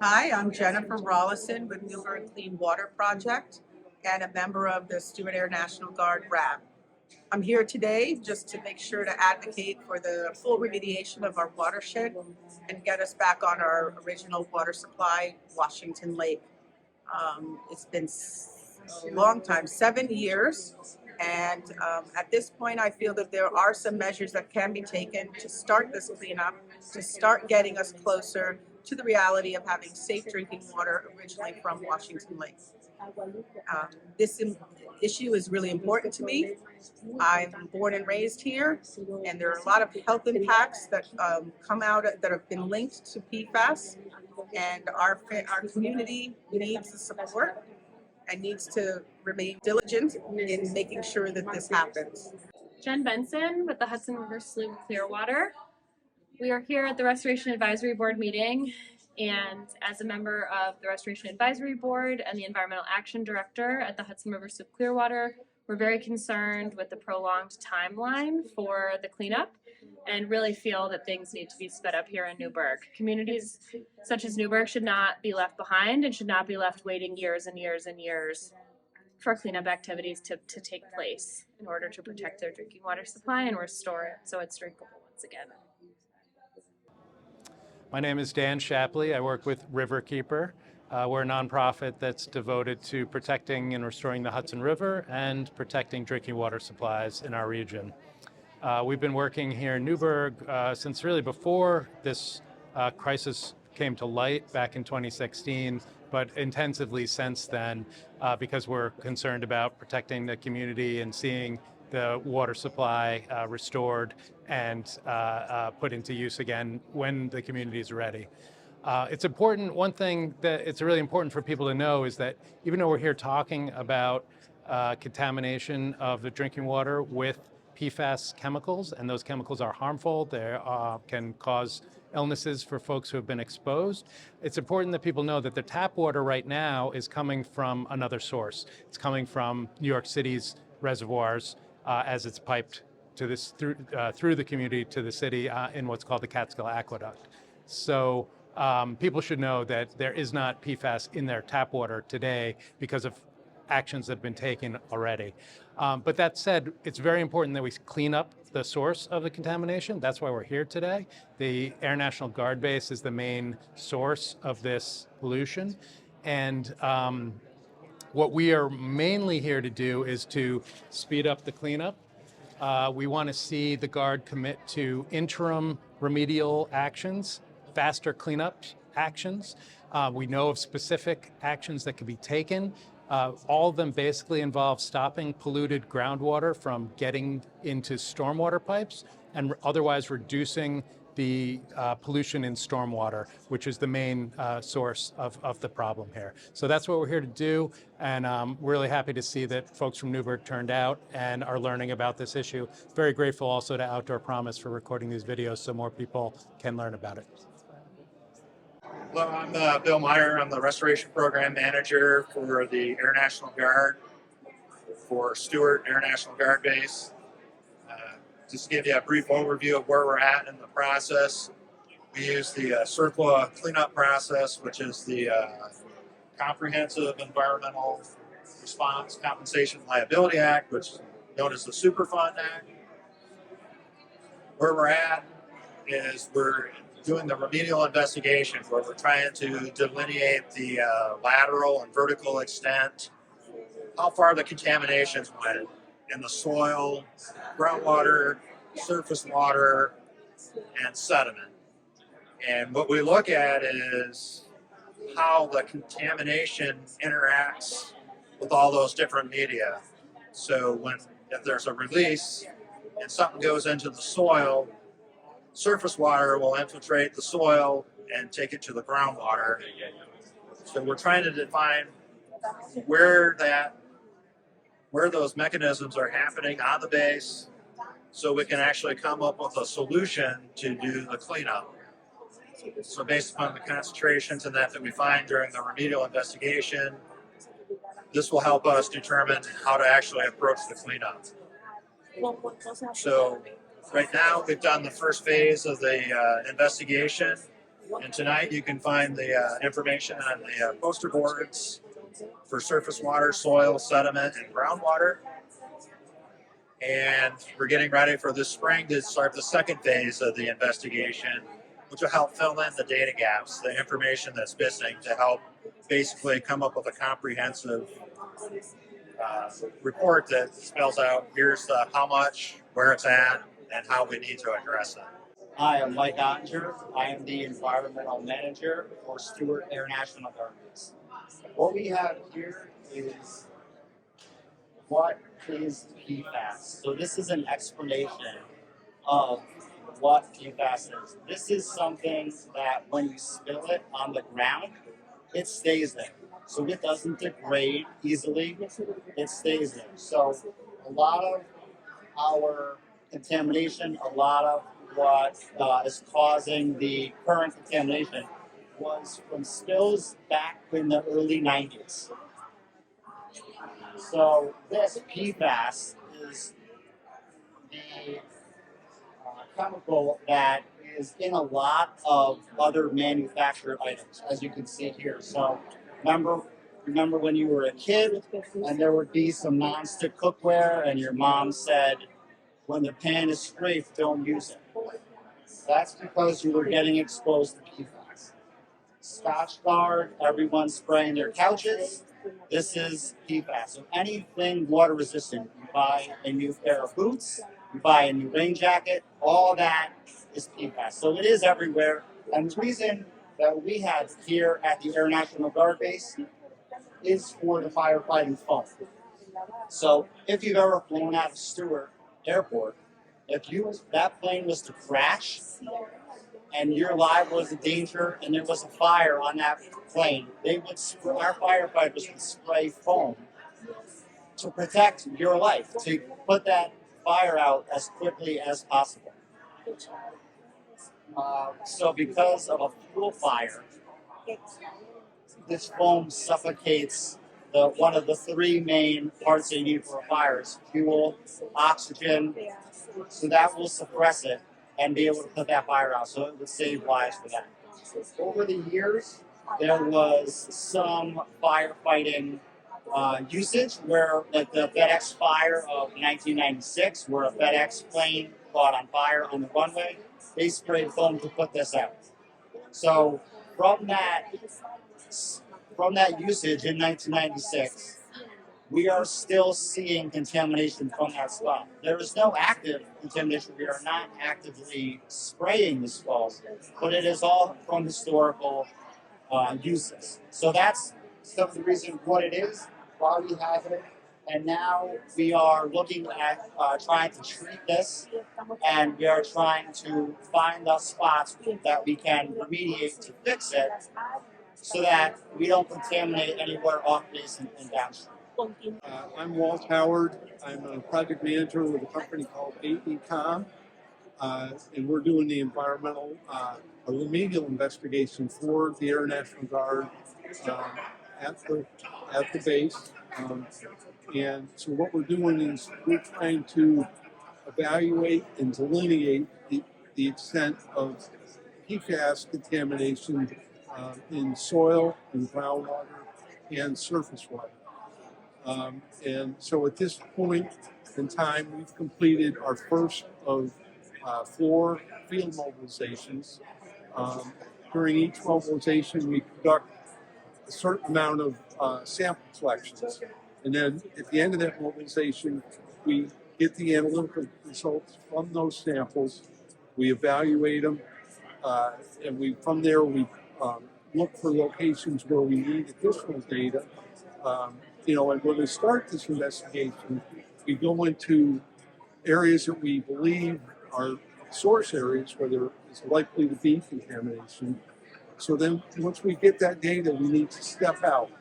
Hi, I'm Jennifer Rawlison with Newburgh Clean Water Project and a member of the Stewart Air National Guard RAB. I'm here today just to make sure to advocate for the full remediation of our watershed and get us back on our original water supply, Washington Lake. It's been a long time, 7 years. And at this point, I feel that there are some measures that can be taken to start this cleanup, to start getting us closer to the reality of having safe drinking water originally from Washington Lake. This issue is really important to me. I'm born and raised here, and there are a lot of health impacts that come out that have been linked to PFAS, and our community needs the support and needs to remain diligent in making sure that this happens. Jen Benson with the Hudson River Sloop Clearwater. We are here at the Restoration Advisory Board meeting, and as a member of the Restoration Advisory Board and the Environmental Action Director at the Hudson River Sloop Clearwater, we're very concerned with the prolonged timeline for the cleanup and really feel that things need to be sped up here in Newburgh. Communities such as Newburgh should not be left behind and should not be left waiting years and years and years for cleanup activities to take place in order to protect their drinking water supply and restore it so it's drinkable once again. My name is Dan Shapley. I work with Riverkeeper. We're a nonprofit that's devoted to protecting and restoring the Hudson River and protecting drinking water supplies in our region. We've been working here in Newburgh since really before this crisis came to light back in 2016, but intensively since then because we're concerned about protecting the community and seeing the water supply restored and put into use again when the community is ready. It's important, one thing that it's really important for people to know is that even though we're here talking about contamination of the drinking water with PFAS chemicals, and those chemicals are harmful, they can cause illnesses for folks who have been exposed. It's important that people know that the tap water right now is coming from another source. It's coming from New York City's reservoirs as it's piped to this through the community to the city in what's called the Catskill Aqueduct. So people should know that there is not PFAS in their tap water today because of actions that have been taken already. But that said, it's very important that we clean up the source of the contamination. That's why we're here today. The Air National Guard base is the main source of this pollution. And what we are mainly here to do is to speed up the cleanup. We want to see the Guard commit to interim remedial actions, faster cleanup actions. We know of specific actions that can be taken. All of them basically involve stopping polluted groundwater from getting into stormwater pipes and otherwise reducing the pollution in stormwater, which is the main source of the problem here. So that's what we're here to do, and we're really happy to see that folks from Newburgh turned out and are learning about this issue. Very grateful also to Outdoor Promise for recording these videos so more people can learn about it. Hello, I'm Bill Meyer. I'm the Restoration Program Manager for the Air National Guard for Stewart Air National Guard Base. Just to give you a brief overview of where we're at in the process, we use the CERCLA cleanup process, which is the Comprehensive Environmental Response Compensation Liability Act, which is known as the Superfund Act. Where we're at is we're doing the remedial investigation where we're trying to delineate the lateral and vertical extent, how far the contaminations went in the soil, groundwater, surface water, and sediment. And what we look at is how the contamination interacts with all those different media. So if there's a release and something goes into the soil, surface water will infiltrate the soil and take it to the groundwater. So we're trying to define where those mechanisms are happening on the base so we can actually come up with a solution to do the cleanup. So based upon the concentrations and that we find during the remedial investigation, this will help us determine how to actually approach the cleanup. So right now we've done the first phase of the investigation. And tonight you can find the information on the poster boards for surface water, soil, sediment, and groundwater. And we're getting ready for this spring to start the second phase of the investigation, which will help fill in the data gaps, the information that's missing to help basically come up with a comprehensive report that spells out here's the how much, where it's at, and how we need to address it. Hi, I'm Mike Ottinger. I am the environmental manager for Stewart International Gardens. What we have here is what is PFAS. So this is an explanation of what PFAS is. This is something that when you spill it on the ground, it stays there. So it doesn't degrade easily, it stays there. So a lot of our contamination, a lot of what is causing the current contamination was from spills back in the early 90s. So this PFAS is the chemical that is in a lot of other manufactured items, as you can see here. So remember when you were a kid and there would be some nonstick cookware and your mom said, when the pan is scraped, don't use it. That's because you were getting exposed to PFAS. Scotch Guard, everyone's spraying their couches. This is PFAS. So anything water resistant, you buy a new pair of boots, you buy a new rain jacket, all that is PFAS. So it is everywhere. And the reason that we have here at the Air National Guard Base is for the firefighting foam. So if you've ever flown out of Stewart Airport, if that plane was to crash and your life was in danger and there was a fire on that plane, our firefighters would spray foam to protect your life, to put that fire out as quickly as possible. So because of a fuel fire, this foam suffocates one of the three main parts they need for a fire is fuel, oxygen, so that will suppress it and be able to put that fire out, so it would save lives for that. Over the years, there was some firefighting usage where, like the FedEx fire of 1996, where a FedEx plane caught on fire on the runway, they sprayed foam to put this out. So from that usage in 1996, we are still seeing contamination from that spot. There is no active contamination. We are not actively spraying this foam, but it is all from historical uses. So that's some of the reason what it is, why we have it. And now we are looking at trying to treat this, and we are trying to find the spots that we can remediate to fix it, so that we don't contaminate anywhere off base and downstream. I'm Walt Howard. I'm a project manager with a company called AECOM, and we're doing the environmental, a remedial investigation for the Air National Guard at the base. And so what we're doing is we're trying to evaluate and delineate the extent of PFAS contamination in soil, and groundwater, and surface water. And so at this point in time, we've completed our first of 4 field mobilizations. During each mobilization, we conduct a certain amount of sample collections. And then at the end of that mobilization, we get the analytical results from those samples, we evaluate them, and from there we look for locations where we need additional data. And when we start this investigation, we go into areas that we believe are source areas where there is likely to be contamination. So then once we get that data, we need to step out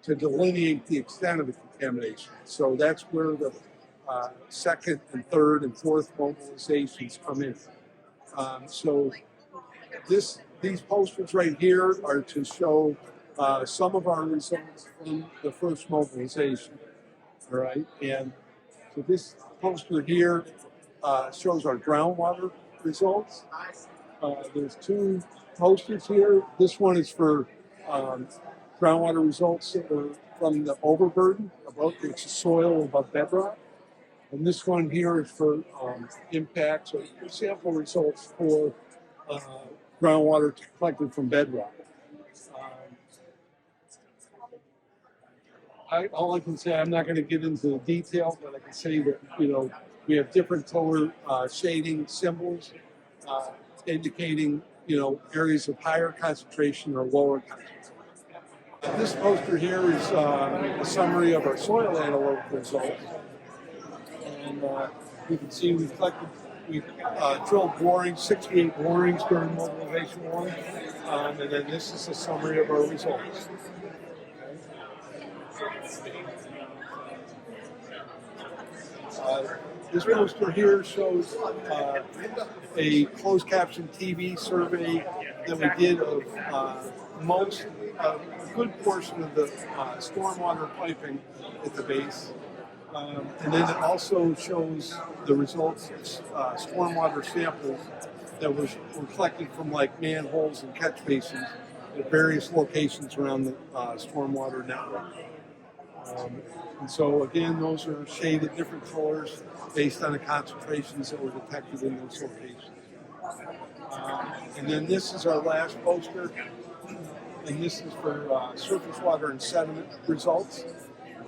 to delineate the extent of the contamination. So that's where the second and third and fourth mobilizations come in. So these posters right here are to show some of our results from the first mobilization. All right, and so this poster here shows our groundwater results. There's two posters here. This one is for groundwater results that were from the overburden, about it's soil above bedrock. And this one here is for impacts or sample results for groundwater collected from bedrock. All I can say, I'm not going to get into the detail, but I can say that, we have different color shading symbols indicating, areas of higher concentration or lower concentration. This poster here is a summary of our soil analytical results. And you can see we drilled borings, 68 borings during mobilization 1. And then this is a summary of our results. This poster here shows a closed caption TV survey that we did of a good portion of the stormwater piping at the base. And then it also shows the results of stormwater samples that were collected from like manholes and catch basins at various locations around the stormwater network. And so again, those are shaded different colors based on the concentrations that were detected in those locations. And then this is our last poster, and this is for surface water and sediment results.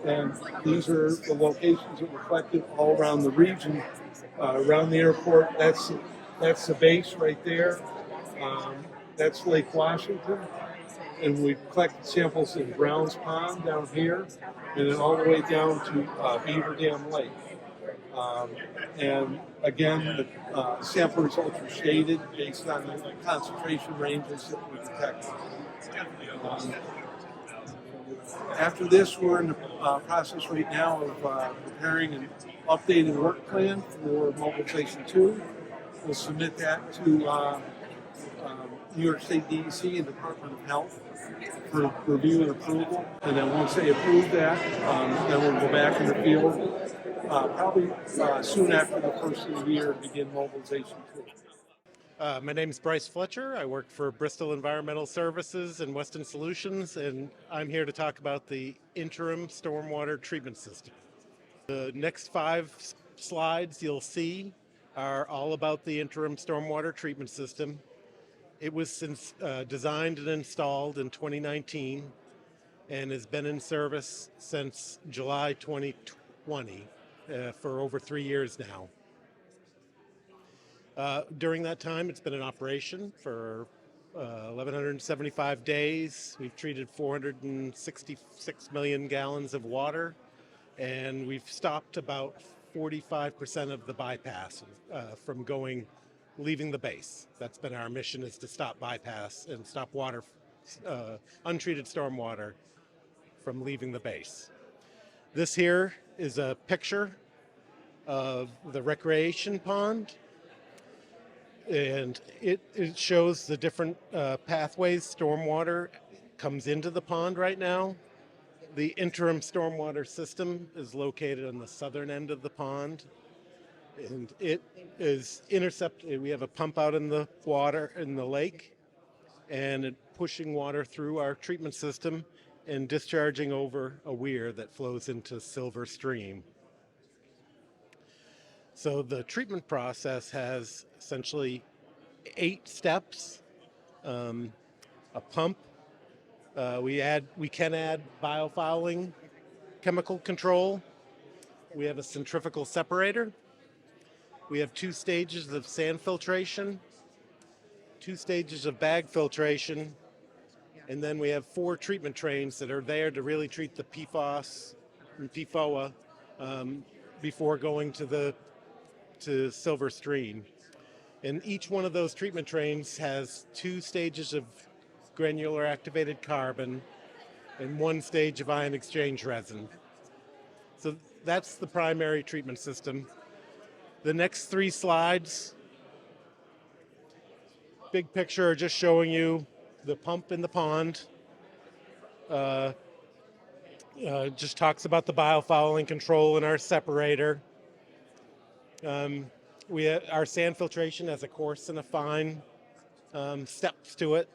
And these are the locations that were collected all around the region, around the airport. That's the base right there. That's Lake Washington. And we collected samples in Browns Pond down here, and then all the way down to Beaver Dam Lake. And again, the sample results were shaded based on the concentration ranges that we detected. After this, we're in the process right now of preparing an updated work plan for mobilization 2. We'll submit that to New York State DEC and Department of Health for review and approval. And then once they approve that, then we'll go back in the field probably soon after the first of the year and begin mobilization 2. My name is Bryce Fletcher. I work for Bristol Environmental Services and Weston Solutions, and I'm here to talk about the interim stormwater treatment system. The next 5 slides you'll see are all about the interim stormwater treatment system. It was designed and installed in 2019 and has been in service since July 2020 for over 3 years now. During that time, it's been in operation for 1,175 days. We've treated 466 million gallons of water, and we've stopped about 45% of the bypass from leaving the base. That's been our mission, is to stop bypass and stop untreated stormwater from leaving the base. This here is a picture of the recreation pond. And it shows the different pathways stormwater comes into the pond right now. The interim stormwater system is located on the southern end of the pond. And it is intercepted. We have a pump out in the water in the lake, and it pushing water through our treatment system and discharging over a weir that flows into Silver Stream. So the treatment process has essentially 8 steps. A pump. We can add biofouling chemical control. We have a centrifugal separator. We have 2 stages of sand filtration, 2 stages of bag filtration, and then we have 4 treatment trains that are there to really treat the PFOS and PFOA before going to Silver Stream. And each one of those treatment trains has 2 stages of granular activated carbon and 1 stage of ion exchange resin. So that's the primary treatment system. The next 3 slides, big picture, are just showing you the pump in the pond. Just talks about the biofouling control in our separator. Our sand filtration has a coarse and a fine steps to it.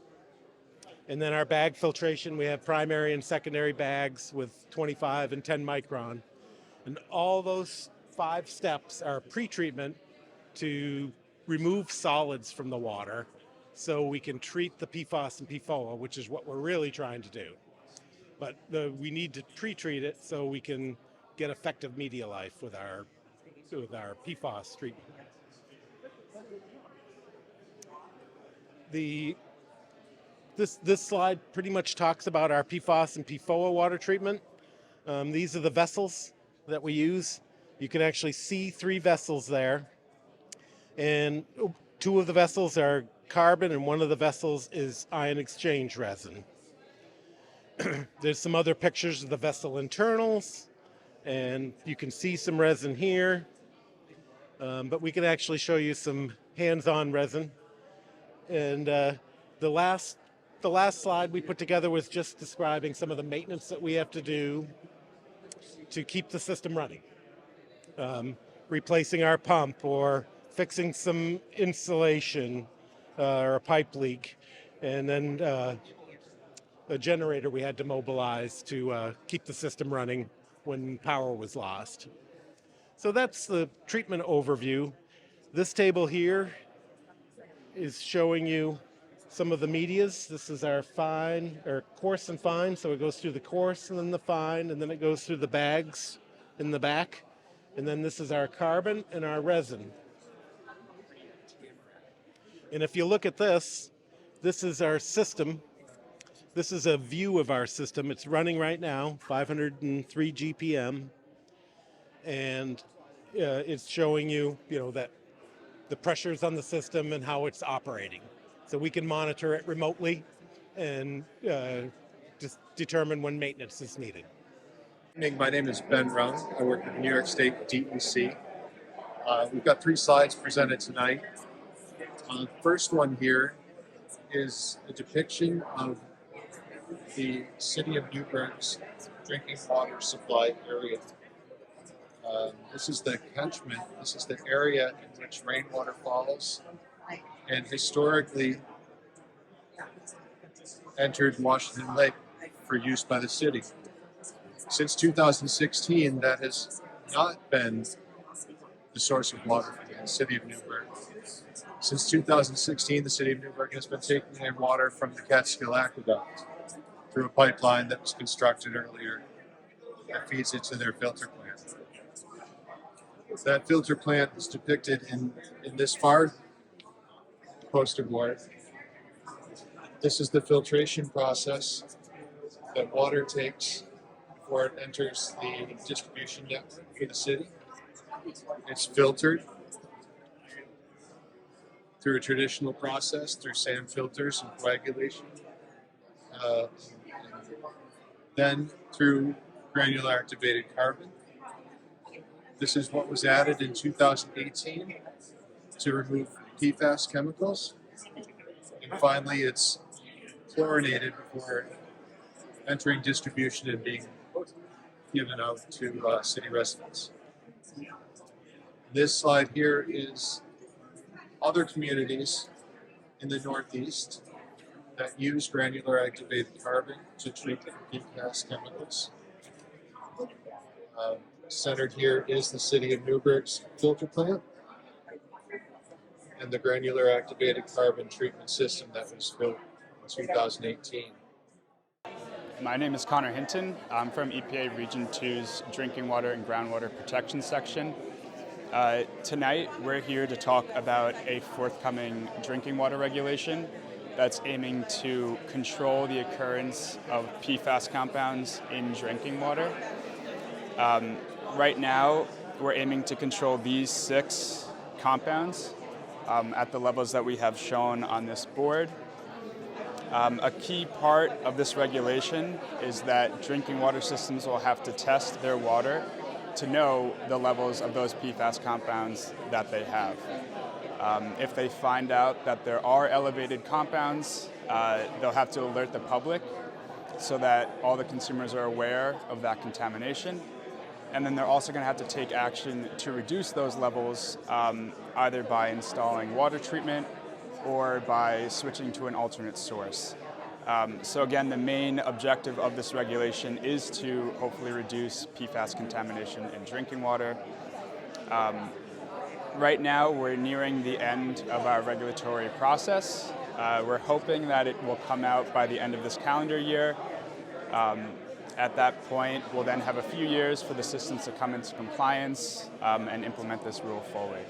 And then our bag filtration, we have primary and secondary bags with 25 and 10 micron. And all those 5 steps are pre-treatment to remove solids from the water so we can treat the PFAS and PFOA, which is what we're really trying to do. But we need to pre-treat it so we can get effective media life with our PFAS treatment. This slide pretty much talks about our PFAS and PFOA water treatment. These are the vessels that we use. You can actually see 3 vessels there. And 2 of the vessels are carbon and 1 of the vessels is ion exchange resin. There's some other pictures of the vessel internals, and you can see some resin here. But we can actually show you some hands-on resin. And the last slide we put together was just describing some of the maintenance that we have to do to keep the system running. Replacing our pump or fixing some insulation or a pipe leak. And then a generator we had to mobilize to keep the system running when power was lost. So that's the treatment overview. This table here is showing you some of the medias. This is our fine, or coarse and fine, so it goes through the coarse and then the fine, and then it goes through the bags in the back. And then this is our carbon and our resin. And if you look at this is our system. This is a view of our system. It's running right now, 503 GPM. And it's showing you, that the pressures on the system and how it's operating. So we can monitor it remotely and just determine when maintenance is needed. My name is Ben Rung. I work at the New York State DEC. We've got 3 slides presented tonight. The first one here is a depiction of the city of Newburgh's drinking water supply area. This is the catchment. This is the area in which rainwater falls and historically entered Washington Lake for use by the city. Since 2016, that has not been the source of water for the city of Newburgh. Since 2016, the city of Newburgh has been taking in water from the Catskill Aqueduct through a pipeline that was constructed earlier that feeds it to their filter plant. That filter plant is depicted in this far poster board. This is the filtration process that water takes before it enters the distribution network for the city. It's filtered through a traditional process, through sand filters and coagulation, then through granular activated carbon. This is what was added in 2018 to remove PFAS chemicals. And finally, it's chlorinated before entering distribution and being given out to city residents. This slide here is other communities in the Northeast that use granular activated carbon to treat PFAS chemicals. Centered here is the city of Newburgh's filter plant and the granular activated carbon treatment system that was built in 2018. My name is Connor Hinton. I'm from EPA Region 2's Drinking Water and Groundwater Protection Section. Tonight, we're here to talk about a forthcoming drinking water regulation that's aiming to control the occurrence of PFAS compounds in drinking water. Right now, we're aiming to control these 6 compounds at the levels that we have shown on this board. A key part of this regulation is that drinking water systems will have to test their water to know the levels of those PFAS compounds that they have. If they find out that there are elevated compounds, they'll have to alert the public so that all the consumers are aware of that contamination. And then they're also going to have to take action to reduce those levels, either by installing water treatment or by switching to an alternate source. So again, the main objective of this regulation is to hopefully reduce PFAS contamination in drinking water. Right now, we're nearing the end of our regulatory process. We're hoping that it will come out by the end of this calendar year. At that point, we'll then have a few years for the systems to come into compliance and implement this rule fully.